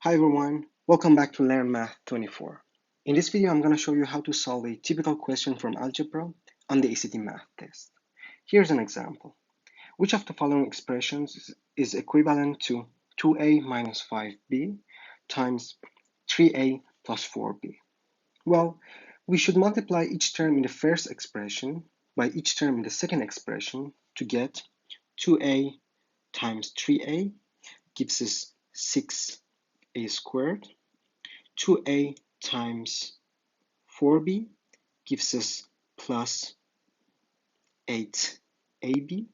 Hi everyone, welcome back to Learn Math 24. In this video, I'm going to show you how to solve a typical question from algebra on the ACT math test. Here's an example. Which of the following expressions is equivalent to 2a minus 5b times 3a plus 4b? Well, we should multiply each term in the first expression by each term in the second expression to get 2a times 3a gives us 6a squared. 2a times 4b gives us plus 8ab.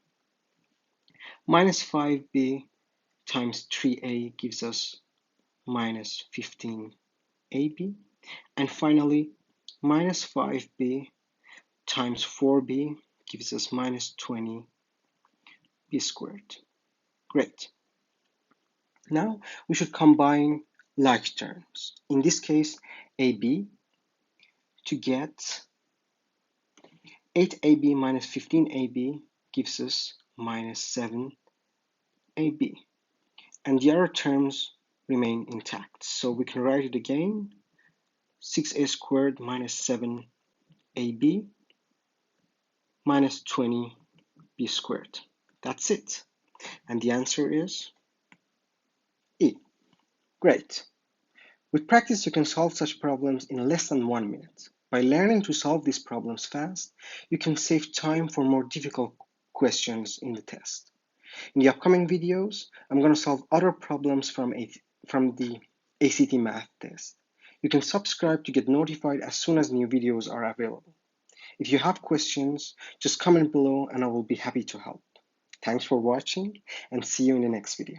Minus 5b times 3a gives us minus 15ab. And finally, minus 5b times 4b gives us minus 20b squared. Great. Now we should combine like terms. In this case, ab to get 8ab minus 15ab gives us minus 7ab. And the other terms remain intact. So we can write it again. 6a squared minus 7ab minus 20b squared. That's it. And the answer is E. Great. With practice, you can solve such problems in less than 1 minute. By learning to solve these problems fast, you can save time for more difficult questions in the test. In the upcoming videos, I'm going to solve other problems from the ACT math test. You can subscribe to get notified as soon as new videos are available. If you have questions, just comment below and I will be happy to help. Thanks for watching and see you in the next video.